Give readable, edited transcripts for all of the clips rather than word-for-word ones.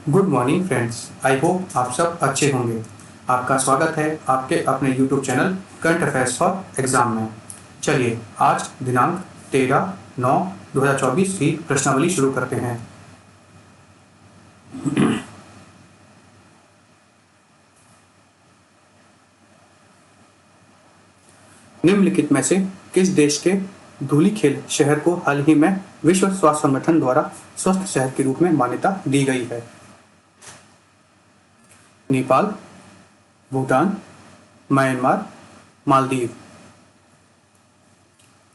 Good morning friends. I hope आप सब अच्छे होंगे। आपका स्वागत है आपके अपने YouTube channel current affairs for exam में। चलिए आज दिनांक 13/9/2024 की प्रश्नावली शुरू करते हैं। निम्नलिखित में से किस देश के धूलिखेल शहर को हाल ही में विश्व स्वास्थ्य संगठन द्वारा स्वस्थ शहर के रूप में मान्यता दी गई है? नेपाल, भूटान, म्यांमार, मालदीव।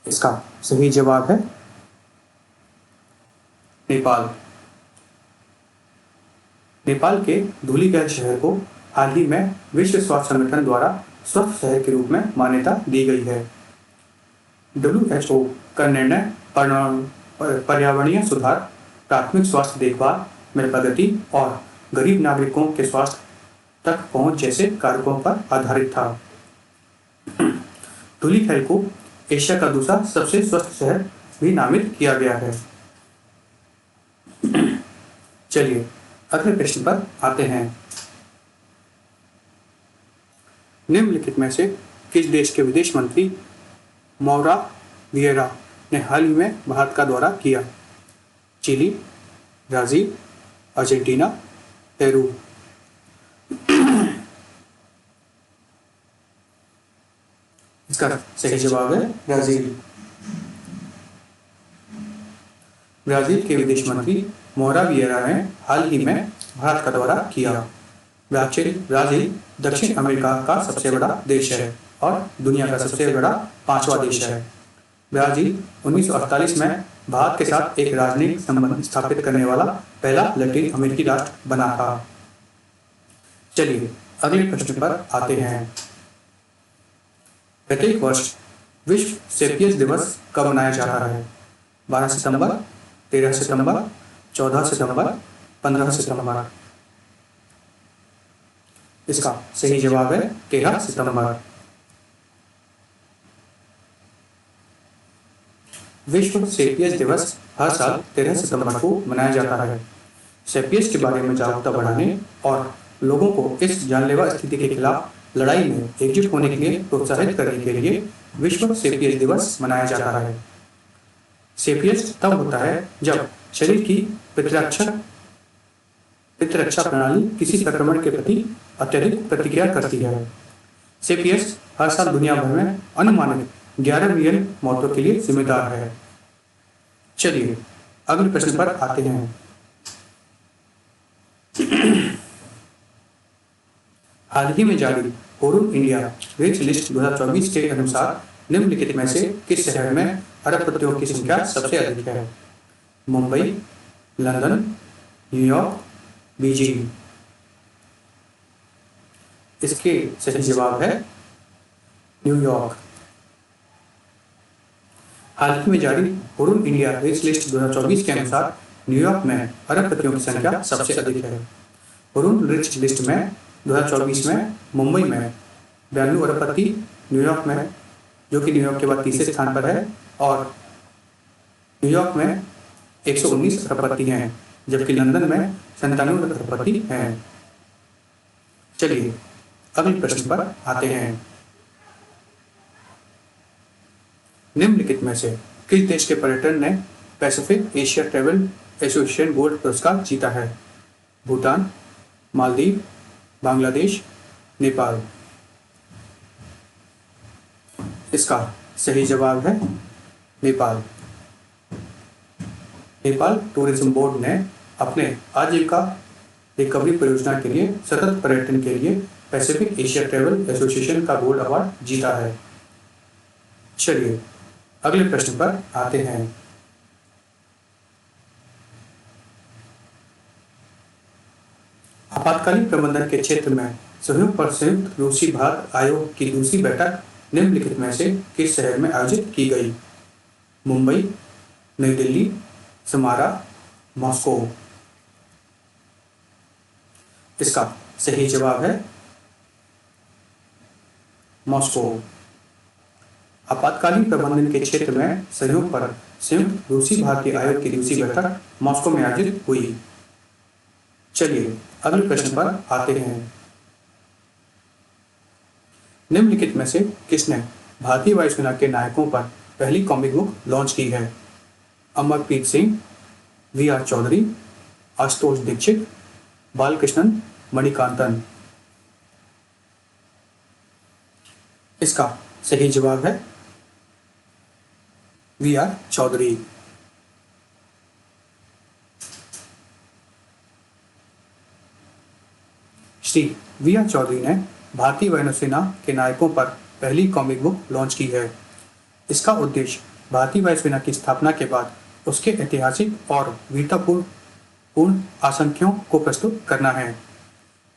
इसका सही जवाब है नेपाल। नेपाल के धूलिखेल शहर को हाल ही में विश्व स्वास्थ्य संगठन द्वारा स्वस्थ शहर के रूप में मान्यता दी गई है। WHO का निर्णय पर्यावरणीय सुधार, प्राथमिक स्वास्थ्य देखभाल में प्रगति और गरीब नागरिकों के स्वास्थ्य तक पहुंच जैसे कारकों पर आधारित था। धूलिखेल को एशिया का दूसरा सबसे स्वस्थ शहर भी नामित किया गया है। चलिए अगले प्रश्न पर आते हैं। निम्नलिखित में से किस देश के विदेश मंत्री मौरा वियरा ने हाल ही में भारत का दौरा किया? Chile, Brazil, Argentina, Peru. इसका सही जवाब है ब्राजील। ब्राजील के विदेश मंत्री मौरा वियरा ने हाल ही में भारत का दौरा किया। ब्राजील दक्षिण अमेरिका का सबसे बड़ा देश है और दुनिया का सबसे बड़ा 5वां देश है। ब्राजील 1948 में भारत के साथ एक राजनीतिक संबंध स्थापित करने वाला पहला लैटिन अमेरिकी राष्ट्र बना था। चलिए अगले प्रश्न पर आते हैं। प्रत्येक वर्ष विश्व सेपियंस दिवस कब मनाया जा रहा है? 12 सितंबर, 13 सितंबर, 14 सितंबर, 15 सितंबर। इसका सही जवाब है 13 सितंबर। विश्व सेपियंस दिवस हर साल 13 सितंबर को मनाया जाता है। सेपियंस के बारे में जागरूकता बढ़ाने और लोगों को इस जानलेवा स्थिति के खिलाफ लड़ाई में एकजुट होने के लिए प्रोत्साहित करने के लिए विश्व सेपियंस दिवस मनाया जाता है। सेपियंस तब होता है जब शरीर की प्रतिरक्षा प्रणाली किसी संक्रमण के प्रति अत्यधिक प्रतिक्रिया करती है। सेपियंस हर साल दुनिया भर में अनुमानित 11 मिलियन मौतों के लिए जिम्मेदार है। चलिए अगले प्रश्न पर आते हैं। हाल ही में जारी हुरून इंडिया रिच लिस्ट 2024 के अनुसार निम्नलिखित में से किस शहर में अरबपतियों की संख्या सबसे अधिक है? Mumbai, London, New York, Beijing. इसके सही जवाब है न्यूयॉर्क। हाल ही में जारी हुरून इंडिया रिच लिस्ट 2024 के अनुसार न्यूयॉर्क में अरबपतियों की संख्या सबसे अधिक है। हुरून रिच लिस्ट में 2024 में मुंबई में 92 अरबपति, न्यूयॉर्क में जो कि न्यूयॉर्क के बाद तीसरे स्थान पर है, और न्यूयॉर्क में 119 अरबपति हैं, जबकि लंदन में 97 अरबपति हैं। चलिए अगले प्रश्न पर आते हैं। निम्नलिखित में से किस देश के पर्यटन ने Pacific Asia travel association gold पुरस्कार जीता है? भूटान, मालदीव, बांग्लादेश, नेपाल। इसका सही जवाब है नेपाल। नेपाल टूरिज्म बोर्ड ने अपने आजीविका रिकवरी परियोजना के लिए सतत पर्यटन के लिए पैसिफिक एशिया ट्रैवल एसोसिएशन का गोल्ड अवार्ड जीता है। चलिए अगले प्रश्न पर आते हैं। आपातकालीन प्रबंधन के क्षेत्र में संयुक्त रूसी भारत आयोग की दूसरी बैठक निम्नलिखित में से किस शहर में आयोजित की गई? मुंबई, नई दिल्ली, समारा, मॉस्को। इसका सही जवाब है मॉस्को। आपातकालीन प्रबंधन के क्षेत्र में संयुक्त रूसी भारतीय आयोग की दूसरी बैठक मॉस्को में आयोजित हुई। चलिए अगले प्रश्न पर आते हैं। निम्नलिखित में से किसने भारतीय वायुसेना के नायकों पर पहली कॉमिक बुक लॉन्च की है? अमरप्रीत सिंह, वी.आर. चौधरी, आशुतोष दीक्षित, बालकृष्णन मणिकांतन। इसका सही जवाब है वी.आर. चौधरी। श्री वी.आर. चौधरी ने भारतीय वायुसेना के नायकों पर पहली कॉमिक बुक लॉन्च की है। इसका उद्देश्य भारतीय वायुसेना की स्थापना के बाद उसके ऐतिहासिक और वीरतापूर्ण आशंकाओं को प्रस्तुत करना है।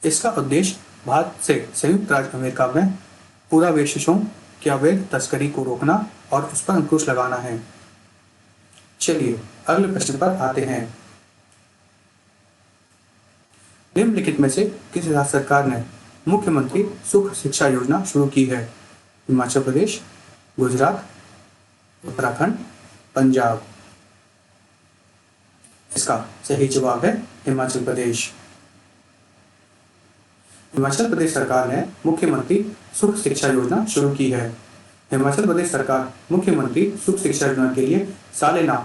इसका उद्देश्य भारत से संयुक्त राज्य अमेरिका में पुरावशेषों की अवैध तस्करी को रोकना और उस पर अंकुश लगाना है। चलिए अगले प्रश्न पर आते हैं। निम्नलिखित में से किस राज्य सरकार ने मुख्यमंत्री सुख शिक्षा योजना शुरू की है? हिमाचल प्रदेश, गुजरात, उत्तराखंड, पंजाब। इसका सही जवाब है हिमाचल प्रदेश। हिमाचल प्रदेश सरकार ने मुख्यमंत्री सुख शिक्षा योजना शुरू की है। हिमाचल प्रदेश सरकार मुख्यमंत्री सुख शिक्षा योजना के लिए सालाना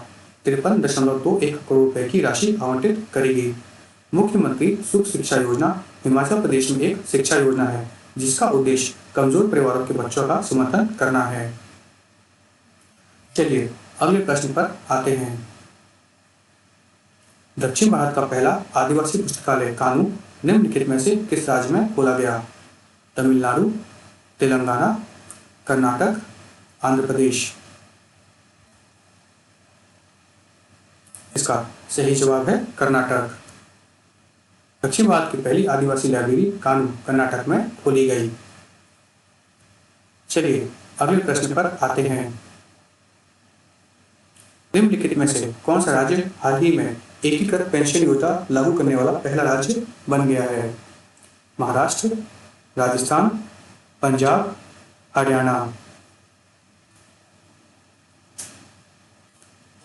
53.21 करोड़ रुपए की राशि आवंटित करेगी। मुख्यमंत्री सुख शिक्षा योजना हिमाचल प्रदेश में एक शिक्षा योजना है जिसका उद्देश्य कमजोर परिवारों के बच्चों का समर्थन करना है। चलिए अगले प्रश्न पर आते हैं। दक्षिण भारत का पहला आदिवासी पुस्तकालय कानून निम्नलिखित में से किस राज्य में खोला गया? तमिलनाडु, तेलंगाना, कर्नाटक, आंध्र प्रदेश। इसका सही जवाब है कर्नाटक। दक्षिण भारत की पहली आदिवासी लाइब्रेरी कानून कर्नाटक में खोली गई। चलिए अगले प्रश्न पर आते हैं। निम्नलिखित में से कौन सा राज्य हाल ही में एकीकृत पेंशन योजना लागू करने वाला पहला राज्य बन गया है? महाराष्ट्र, राजस्थान, पंजाब, हरियाणा।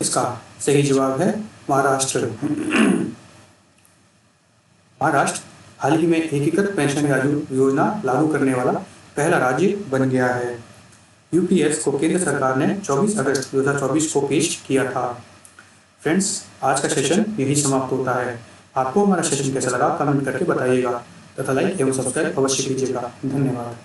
इसका सही जवाब है महाराष्ट्र। महाराष्ट्र हाल ही में एकीकृत पेंशन योजना लागू करने वाला पहला राज्य बन गया है। यूपीएस को केंद्र सरकार ने 24 अगस्त 2024 को पेश किया था। फ्रेंड्स, आज का सेशन यही समाप्त होता है। आपको हमारा सेशन कैसा लगा कमेंट करके बताइएगा तथा लाइक एवं सब्सक्राइब अवश्य कीजिएगा। धन्यवाद।